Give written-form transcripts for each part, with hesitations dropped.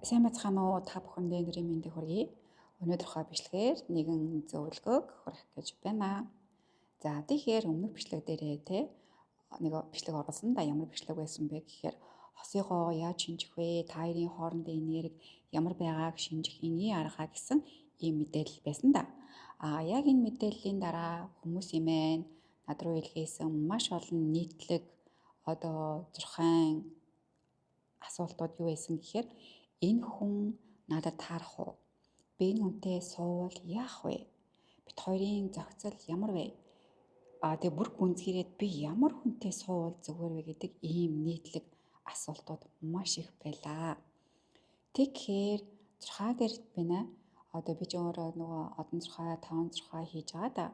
Сайн байцгаана уу та бүхэндээ өнөөдрийн мэндийг хүргэе. Өнөөдрийнхөө бичлэгээр нэгэн зөвлөгөөг хүргэх гэж байна. За тэгэхээр өмнөх бичлэг дээрээ нэг бичлэг оруулсан да ямар бичлэг байсан бэ гэхээр хосыгоо яаж шинжих вэ? Та хоёрын хоорондын энерги ямар байгааг шинжих энгийн арга гэсэн ийм мэдээлэл байсан да. Яг энэ мэдээллийн дараа хүмүүсийн маань над руу илгээсэн маш олон нийтлэг зурхайн асуултууд юу байсан гэхээр энэ хүн надад таарах уу? Би энэ хүнтэй суувал яах вэ? Бид хоёрын зохицол ямар вэ? Тэгээ бүр гүнзгийрээд би ямар хүнтэй суувал зүгээр вэ гэдэг ийм нийтлэг асуултууд маш их байлаа. Тэгэхээр зурхаа дээр байна. Би ч өөрөө нөгөө одон зурхаа, таван зурхаа хийж байгаа да.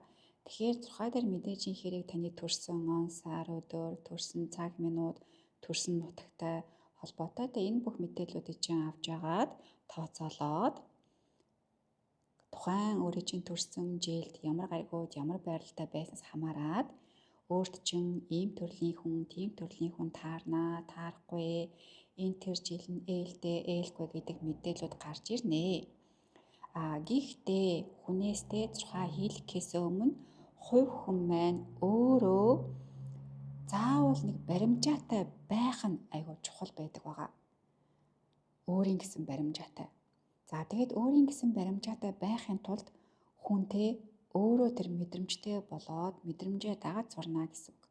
Тэгэхээр зурхаа дээр мэдээж хэрэг таны төрсэн он, сар, өдөр, төрсэн цаг, минут, төрсэн нутагтай холбоотой. Энэ бүх мэдээллүүдийг чинь авч агаад тооцоолоод тухайн өөрийн чинь төрсэн жилд ямар гаригууд, ямар байралтай байснаас хамаарат өөрт чинь ийм төрлийн хүн, тийм төрлийн хүн таарнаа, таарахгүй, энэ тэр жил нь ээлтэй, ээлгүй гэдэг мэдээллүүд гарч ирнэ. Гэхдээ хүнээстэй зурхаа хийлгэхээс өмнө хувь хүн маань өөрөө заавал нэг баримжаатай байх нь айгүй чухал байдаг байгаа. Өөрийн гэсэн баримжаатай. Тэгээд өөрийн гэсэн баримжаатай байхын тулд хүнтэй өөрөө тэр мэдрэмжтэй болоод мэдрэмжээ дагаж сурна гэсэн үг.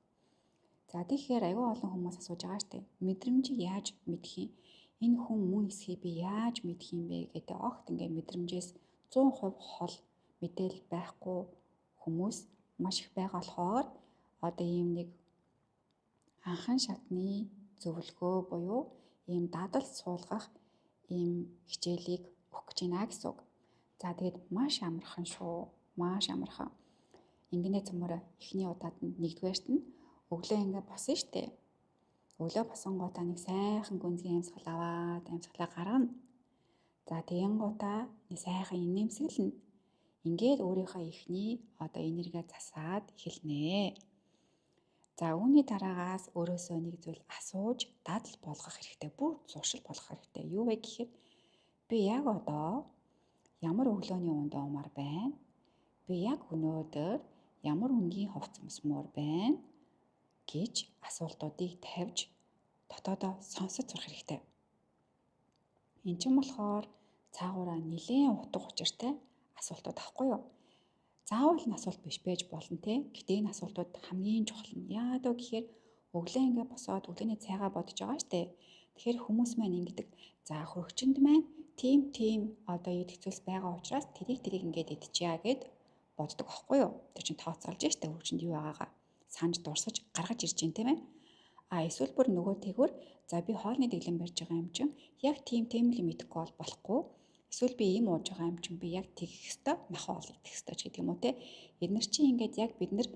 Тэгэхээр айгүй олон хүмүүс асууж байгаа штеп. Мэдрэмжийг яаж мэдэх юм? Энэ хүн мөн эсхийг би яаж мэдэх юм бэ гэдэг огт ингээ мэдрэмжээс 100% хол мэдээлэл байхгүй хүмүүс маш их байгаа болохоор ийм нэг анхан шатны зөвлөгөө буюу ийм дадал суулгах ийм хичээлийг өгөх гэж байна гэсэн үг. Тэгээд маш амархан шүү. Маш амархан. Ингэнэ цөмөрө эхний удаад нь нэгдүгээрт нь өглөө ингээ босон штэ. Өглөө босонгуудаа нэг сайхан гүнзгий амьсгал аваад амьсгалаа гаргана. Тэгэнгүүтээ нэг сайхан инээмсэглэнэ. Ингээд өөрийнхөө эхний энерги засаад эхэлнэ. Үүний дараагаас өөрөөсөө нэг зүйл асууж дадал болгох хэрэгтэй. Бүр зуршил болгох хэрэгтэй. Юу вэ гэхээр би яг одоо ямар өглөөний унд уумаар байна? Би яг өнөөдөр ямар өнгийн хувцас өмсмөр байна гэж асуултуудыг тавьж дотоодоо сонсож сурах хэрэгтэй. Энд чинь болохоор цаагаараа нэлээд утга учиртай асуултууд авахгүй юу? Заавал энэ асуулт биш байж болно те. Гэтэ энэ асуултууд хамгийн чухал нь. Яагаад вэ гэхээр өглөө ингээ босоод өглөөний цайгаа бодож байгаа штэ. Тэгэхээр хүмүүс маань ингэдэг. Хөрөгчөнд маань тийм идэх зүйлс байгаа учраас тэрийг ингээд идчихъя гэд боддог байхгүй юу? Тэр чинь тооцоолж штэ хөрөгчөнд юу байгаагаа санаж дурсаж гаргаж ирж байна тийм ээ. Эсвэл бүр нөгөө тэгвэр би хоолны дэглэм барьж байгаа юм чинь яг тийм л мэдэхгүй бол болохгүй. Эсвэл би ийм ууж байгаа юм чинь би яг тэгэх ёстой, махаа ол идэх ёстой ч гэдэг юм уу те. Эдгээр чинь ингээд яг бид нар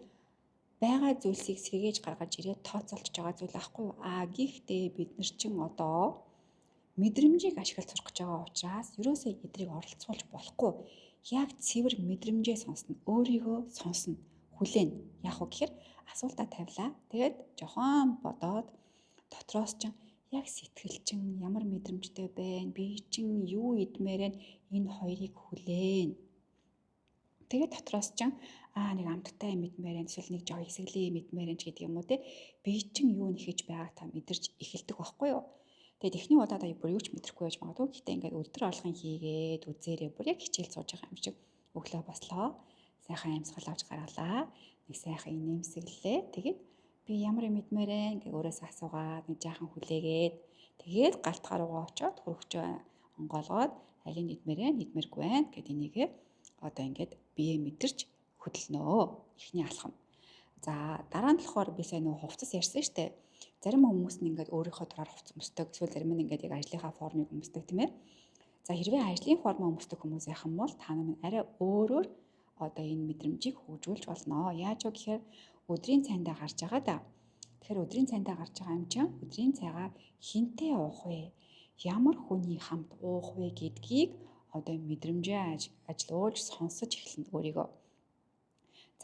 байгаа зүйлсийг сэргээж гаргаж ирээд тооцоолж байгаа зүйл аахгүй юу? Гэхдээ бид нар чинь одоо мэдрэмжийг ашиглаж сурах гэж байгаа учраас ерөөсөө эдрийг оролцуулж болохгүй. Яг цэвэр мэдрэмжээ сонсно, өөрийгөө сонсно, хүлээн. Яах вэ гэхээр асуултаа тавилаа. Тэгээд жохон бодоод дотроос чинь яг сэтгэл чинь ямар мэдрэмжтэй байна? Би чинь юу идмээр энэ хоёрыг хүлээн. Тэгээд дотроос чинь нэг амттай юм идмээр эсвэл нэг жоо хэсэглээ юм идмээр ч гэдэг юм уу те. Би чинь юу нэхэж байгааг та мэдэрч эхэлдэг байхгүй юу? Тэгээд эхний удаад бүр юу ч мэдрэхгүй байж магадгүй. Гэхдээ ингээд өдөр алган хийгээд үзээрэй. Бүр яг хичээл сууж байгаа юм шиг өглөө бослоо. Сайхан амьсгал авч гаргалаа. Нэг сайхан инээмсэглээ. Тэгээд би ямар юм идмээрэн гэж өөрөөсөө асуугаад нэг жаахан хүлээгээд тэгээд галтгаа руугаа очиод хөрөгчөө онгоолгоод алийг идмээргүй байна гэд энийгээ ингээд бие мэдэрч хөдөлнөө. Эхний алхам. Дараа нь болохоор би сайн нөгөө хувцас ярьсан штэ. Зарим хүмүүс нь ингээд өөрийнхөө дураар хувцас өмсдөг. Эсвэл зарим нь ингээд яг ажлынхаа формыг өмсдөг тийм ээ. Хэрвээ ажлын формоо өмсдөг хүмүүс байх юм бол та нар арай өөрөөр энэ мэдрэмжийг хөгжүүлж болно. Яаж вэ гэхээр өдрийн цайндаа гарч байгаа да. Тэгэхээр өдрийн цайндаа гарч байгаа юм чинь өдрийн цайгаа хинтээ уух вэ? Ямар хүний хамт уух вэ гэдгийг мэдрэмжээ ажилуулж сонсож эхэлнэ өөрийгөө.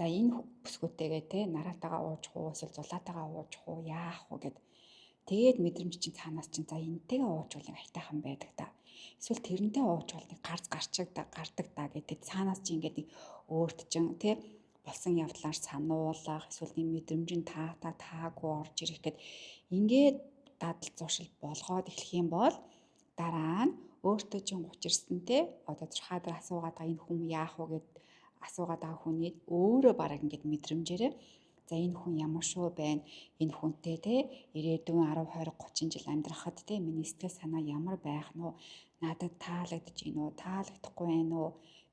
Энэ бүсгүүтэйгээ нараатайгаа ууж уу эсвэл зулаатайгаа ууж уу яах вэ гэд. Тэгээд мэдрэмж чинь цаанаас чинь за энтэйгээ уучвал нэг айтайхан байдаг та. Эсвэл тэрнтэй уучвал нэг гардаг та гэдэг цаанаас чинь ингээд нэг өөрт чинь тий болсон явдлаар сануулах эсвэл нэг мэдрэмжийн таагүй орж ирэх гэд ингээд дадал зуршил болгоод эхлэх юм бол дараа нь өөртөө чинь учирсантэй одоо зурхаадар асуугаад байгаа энэ хүн яах вэ гэд асуугаад байгаа хүний өөрөө бараг ингээд мэдрэмжээрээ за энэ хүн ямар шүү байна, энэ хүнтэй те ирээдүйн 10 20 30 жил амьдрахад те миний сэтгэл санаа ямар байх нь уу, надад таалагдж гин үү, таалагдахгүй байна уу,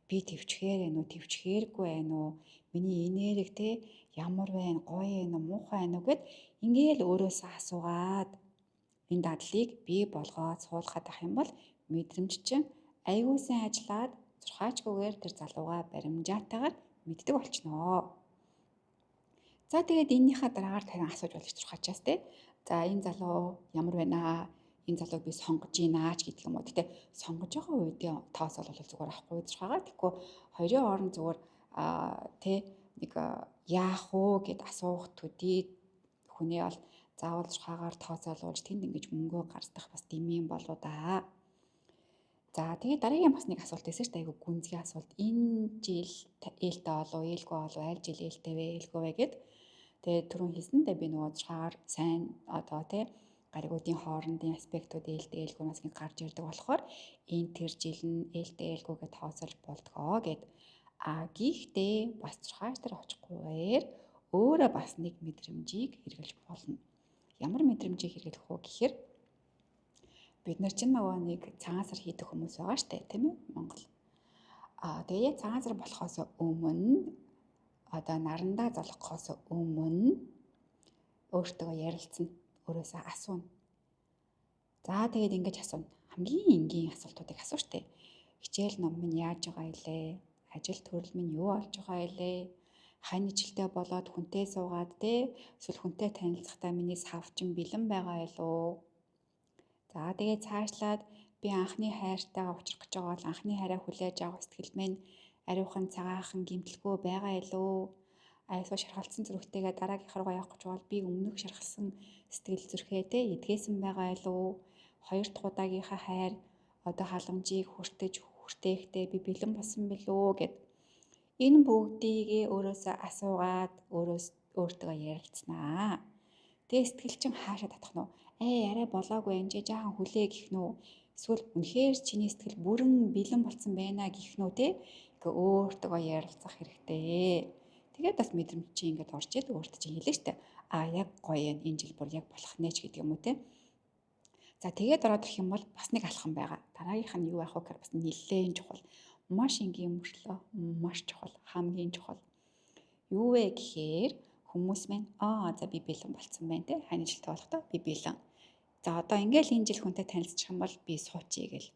би төвчгээр байна уу, төвчгээргүй байна уу, миний энерги те ямар байна, гоё байна уу, муухай байна уу гэд ингээл өөрөөсөө асуугаад энэ дадлыг бий болгоод суулгаад ах юм бол мэдрэмж чинь аягүй сайн ажиллаад зурхаачгүйгээр тэр залууга баримжаатайгаар мэддэг болчихноо. За тэгээд эннийхээ дараагаар тань асууж болж зурхаачаас те. За энэ залуу ямар байна аа? Энэ залууг би сонгож гинаа ч гэдэг юм уу. Гэтэ сонгож байгаа үедээ тоос бол зүгээр авахгүй зурхаагаа. Тэгэхгүй хоёрын хооронд зүгээр те нэг яах уу гэд асуух төдий хүнээ бол заавал зурхаагаар тооцоолуулж тэнд ингэж мөнгөө гардах бас дэмий болоо да. За тэгээд дараагийн бас нэг асуулт байсан шүү дээ. Айгу гүнзгий асуулт. Энэ жил ээлтэй болов, ээлгүй болов, аль жил ээлтэй вэ, ээлгүй вэ гэд. Тэгээд түрүүн хэлсэндээ би нөгөө зурхаагаар сайн одоо тий гаригуудын хоорондын аспектууд ээлтэй ээлгүүнээс ингэ гарч ирдэг болохоор энэ тэр жил нь ээлтэй ээлгүйгээ тооцоолж болдгоо гэд. Гэхдээ бас зурхаач дээр очихгүйгээр өөрөө бас нэг мэдрэмжийг хэрэглэж болно. Ямар мэдрэмжийг хэрэглэх вэ гэхээр бид нар чинь нөгөө нэг цагаан сар хийдэг хүмүүс байгаа штэ тийм ээ Монгол. Тэгээд цагаан сар болохоос өмнө одоо нарандаа золгохоос өмнө өөртөө ярилцсан, өөрөөсөө асууна. За тэгээд ингэж асууна. Хамгийн энгийн асуултуудыг асуу штэ. Хичээл ном минь яаж байгаа илээ? Ажил төрөл минь юу болж байгаа илээ? Хань жилтэй болоод хүнтэй суугаад те эсвэл хүнтэй танилцахдаа миний сав чинь бэлэн байгаа илүү? За тэгээд цаашлаад би анхны хайртайгаа уулзах гэж байгаа бол анхны хайраа хүлээж авах сэтгэл минь ариухан цагаахан гэмтэлгүй байгаа илүү? Эсвэл шархалцсан зүрхтэйгээ дараагийнхаа руу явах гэж бол би өмнөх шархалсан сэтгэл зүрхээ те эдгээсэн байгаа илүү? Хоёр дахь удаагийнхаа хайр одоо халамжийг хүртээхдээ би бэлэн болсон билүү гэд энэ бүгдийг өөрөөсөө асуугаад өөртөө ярилцсанаа. Тэгээ сэтгэл чинь хаашаа татах нь арай болоогүй энэ жаахан хүлээ гэх нь үү? Эсвэл үнэхээр чиний сэтгэл бүрэн бэлэн болсон байна гэх нь үү те? Ингээ өөртөө ярилцах хэрэгтэй. Тэгээд бас мэдрэмж чинь ингээд орж идэг өөртөө чинь хэлээ штэ. Яг гоё энэ жил бүр яг болох нэ ч гэдэг юм уу те? За тэгээд ороод ирэх юм бол бас нэг алхам байгаа. Дараагийнх нь юу байх вэ гэхээр бас нэлээд чухал. Маш энгийн мөрчлөө, маш чухал, хамгийн чухал. Юу вэ гэхээр хүмүүс маань за би бэлэн болцсон байна те. Хань жилтэй болохдоо би бэлэн. За одоо ингээл энэ жил хүнтэй танилцчих юм бол би суучий гэл.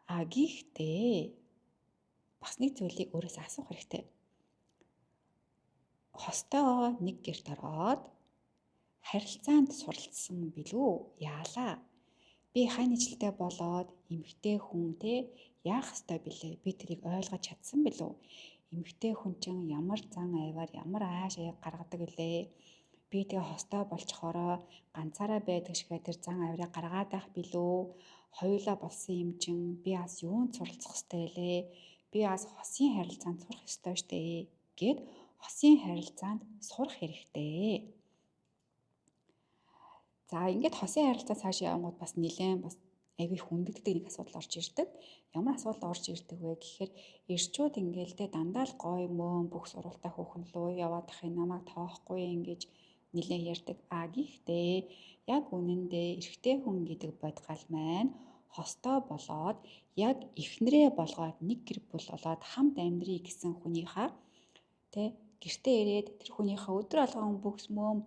Гэхдээ бас нэг зүйлийг өөрөөсөө асуух хэрэгтэй. Хостоо нэг гэрт ороод харилцаанд суралцсан билүү? Яалаа. Би хань жилтэй болоод эмэгтэй хүн те яах ёстой билээ? Би тэрийг ойлгож чадсан билүү? Эмэгтэй хүн чинь ямар зан аваар ямар ааш аяг гаргадаг илээ? Би тэгээ хостоо болчихороо ганцаараа байдаг шигээ тэр зан авираа гаргаад байх билүү? Хоёулаа болсон юм чинь би бас юунд суралцах ёстой илээ? Би бас хосын харилцаанд сурах ёстой штэ гэд хосын харилцаанд сурах хэрэгтэй. За ингээд хосын харилцаа цааш явангууд бас нэлээд бас айгүй хүндэгддэг нэг асуудал орж ирдэг. Ямар асуудал орж ирдэг вэ гэхээр эрчүүд ингээл те дандаа л гой мөн бүх сурвалтай хүүхэн рүү яваад ахын намайг тоохгүй ингэж нэлээд ярьдаг. Гэхдээ яг үнэндээ эрэгтэй хүн гэдэг бодгал маань хостоо болоод яг эхнэрээ болгоод нэг гэр бүл болоод хамт амьдрий гэсэн хүнийхээ те гэртээ ирээд тэр хүнийхээ өдөр алган бүхс мөм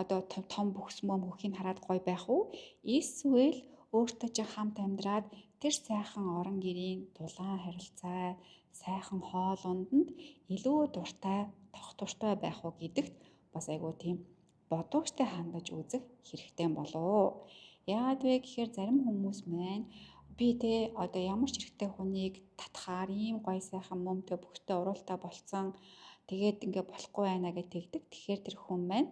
одоо том бүхс мөм хөхийг хараад гой байх уу? Эсвэл өөртөө ч хамт амьдраад тэр сайхан орон гэрийн дулаан харилцаа, сайхан хоолунданд илүү дуртай, тогтвортой байх уу гэдэгт бас айгүй тийм бодогчтой хандаж үзэх хэрэгтэй болов. Яагаад вэ гэхээр зарим хүмүүс маань би те одоо ямар ч эрэгтэй хүнийг татхаар ийм гоё сайхан мөмтэй бүхтэй уралтай болцсон. Тэгээд ингээ болохгүй байна гэж тэгдэг. Тэгэхээр тэр хүн маань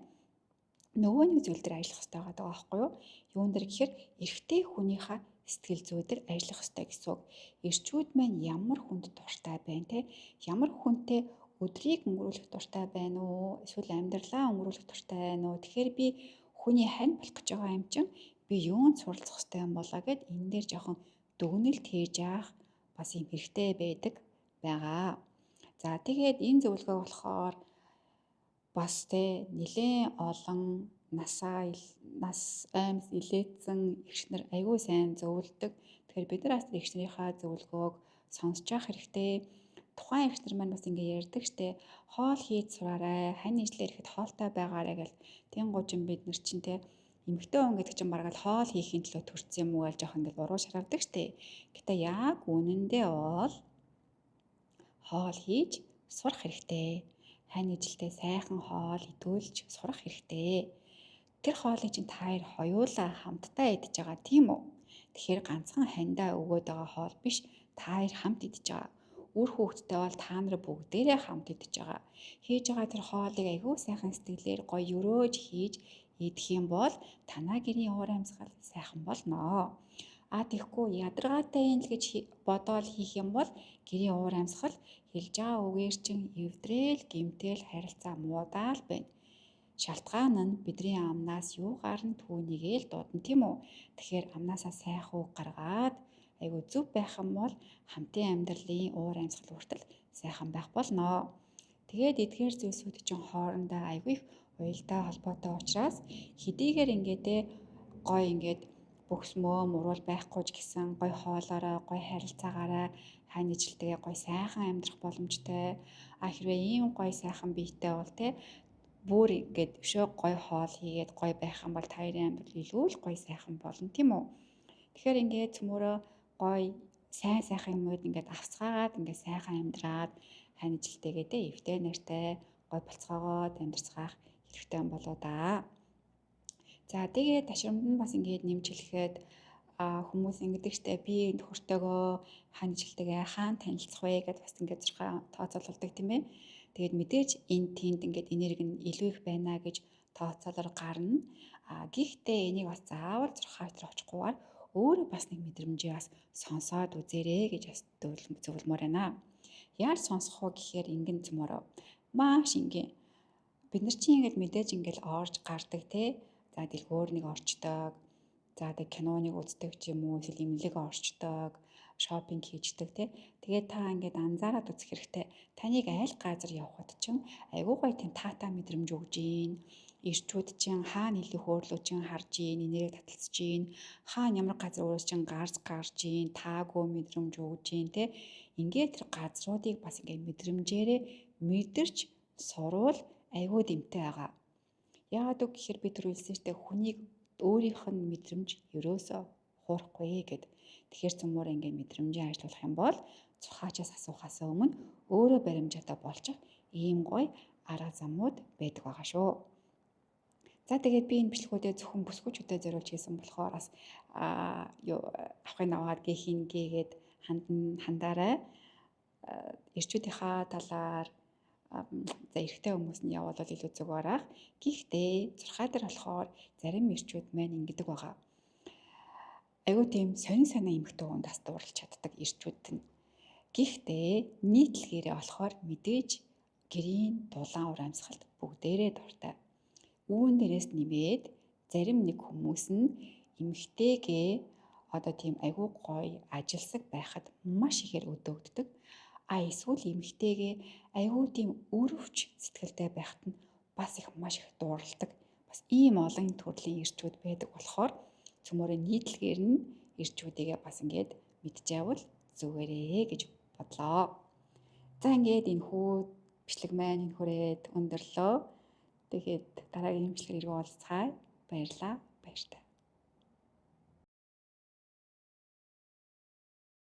нөгөө нэг зүйл дээр ажиллах хэрэгтэй байгаа байхгүй юу? Юун дээр гэхээр эрэгтэй хүнийхээ сэтгэл зүй дээр ажиллах хэрэгтэй гэсэн үг. Эрчүүд маань ямар хүнд дуртай байна те? Ямар хүнтэй өдрийг өнгөрүүлэх дуртай байна уу? Эсвэл амьдралаа өнгөрүүлэх дуртай байна уу? Тэгэхээр би хүний хань болох гэж байгаа юм чинь би юунд суралцах хэрэгтэй юм болоо гэд энэ дээр жоохон дүгнэлт хийж яах бас юм хэрэгтэй байдаг байгаа. За тэгээд энэ зөвлөгөө болохоор бас те нэлээд олон нас аймс илээдсэн эгч нар аягүй сайн зөвлөдөг. Тэгэхээр бид нар бас эгч нарынхаа зөвлөгөөг сонсож явах хэрэгтэй. Тухайн эгч нар маань бас ингэ ярьдаг штэ. Хоол хийж сураарай, хань ижлээ ирэхэд хоолтой байгаарай гэл. Тэнгуужин бид нар чинь те эмэгтэй хүн гэдэг чинь бараг л хоол хийхин төлөө төрсөн юм уу гэж жоох ингэ уруу шаравдаг штэ. Гэтэ яг үнэндээ бол хоол хийж сурах хэрэгтэй. Хань ижилтэй сайхан хоол идүүлж сурах хэрэгтэй. Тэр хоолыг чинь та хоёр хоёулаа хамтдаа идэж байгаа тийм үү? Тэгэхээр ганцхан хандаа өгөөд байгаа хоол биш, та хоёр хамт идэж байгаа. Үр хүүхэдтэй бол та нар бүгдээрээ хамт идэж байгаа. Хийж байгаа тэр хоолыг аягүй сайхан сэтгэлээр гоё өрөөж хийж идэх юм бол танаа гэрийн уур амьсгал сайхан болно. Тэгэхгүй ядаргаатай юм л гэж бодоол хийх юм бол гэрийн уур амьсгал хэлж байгаа үгээр чинь эвдрээл гэмтэл харилцаа муудаал байна. Шалтгаан нь бидний амнаас юу гарна түүнийгээ л дуудана тийм үү? Тэгэхээр амнаасаа сайхан үг гаргаад айгүй зөв байх юм бол хамтын амьдралын уур амьсгал хүртэл сайхан байх болно. Тэгээд эдгээр зүйлсүүд чинь хоорондоо айгүй их уялдаа холбоотой учраас хэдийгээр ингээд гой ингээд бөхсмөө мурвал байхгүй ч гэсэн гой хоолоороо гой харилцаагаараа хань ижилтэйгээ гой сайхан амьдрах боломжтой. Хэрвээ ийм гой сайхан биетэй бол те бүр ингээд өшөө гой хоол хийгээд гой байх юм бол та хоёрын амьдрал илүү л гой сайхан болно тийм үү? Тэгэхээр ингээд цөмөрөө гой сайхан юмуд ингээд авцгаагаад ингээд сайхан амьдраад хань ижилтэйгээ те эвтэй нартай гой болцоогоод амьдарцгаах хэрэгтэй юм болоо да. За тэгээд ташрамд нь бас ингээд нэмж хэлэхэд хүмүүс ингэдэг штэ би нөхөртөөгөө хань ижилтэйгээ хаана танилцах вэ гэдээ бас ингээд тооцоололдог тийм ээ. Тэгээд мэдээж энэ тэнд ингээд энерги нь илүү их байна гэж тооцоолоор гарна. Гэхдээ энийг бас заавал зурхаалтар очихгүйгээр өөрөө бас нэг мэдрэмжээ бас сонсоод үзээрэй гэж бас зөвлөмөр байна. Яаж сонсох вэ гэхээр ингэн зөмөрөө маш ингийн бид нар чинь ингээд мэдээж ингээд орж гардаг те. За дэлгүүр нэг орчдог. За тэг киноныг үздэг ч юм уу эсвэл имлэг орчдог, шопинг хийждэг те. Тэгээд та ингээд анзаараад үзэх хэрэгтэй. Таныг аль газар явхад чинь айгүй гоё тийм таата мэдрэмж өгж гин. Ирчүүд чинь хаана илүү хөөрлөж харж гин, энерги таталцж гин, хаана ямар газар өөрөөс чинь гарч гин, таагүй мэдрэмж өгж гин те. Ингээд тэр газруудыг бас ингээд мэдрэмжээрээ мэдэрч сурвал айгүй дэмтэй байгаа. Яагаад үг гэхээр би түр хэлсэн штэ хүнийг өөрийнх нь мэдрэмж ерөөсөө хуурахгүй гэд. Тэгэхээр цөмөр ингээд мэдрэмжээ ажилуулах юм бол зурхаачаас асуухаас өмнө өөрөө баримжаатай болчих ийм гоё арга замууд байдаг байгаа шүү. За тэгээд би энэ бичлэгүүдээ зөвхөн бүсгүйчүүдэд зориулж хийсэн болохоор бас авахын аваад гээгээд хандаарай. Ирчүүдийнхаа талаар за эрэгтэй хүмүүс нь явбал илүү зөв арах. Гэхдээ зурхаа дээр болохоор зарим ирчүүд маань ингэдэг байгаа. Айгуу тийм сонин эмэгтэй хүнд бас дурлж чаддаг ирчүүд нь. Гэхдээ нийтлэгээрээ болохоор мэдээж гэрийн дулаан уур амьсгалд бүгдээрээ дуртай. Үүн дээрээс нэмээд зарим нэг хүмүүс нь эмэгтэйгээ одоо тийм айгуу гоё ажилсаг байхад маш ихээр өдөөгддөг. Эсвэл эмэгтэйгээ айгүй тийм өрөвч сэтгэлтэй байхад нь бас их маш их дууралдаг. Бас ийм олон төрлийн ирчүүд байдаг болохоор цөмөрөө нийтлэгээр нь ирчүүдийгээ бас ингээд мэдчихвэл зүгээрээ гэж бодлоо. За ингээд энэ хүү бичлэг маань энэ хүрээд өндөрлөө. Тэгээд дараагийн бичлэгээр уулзцай. Баярлалаа. Баяртай.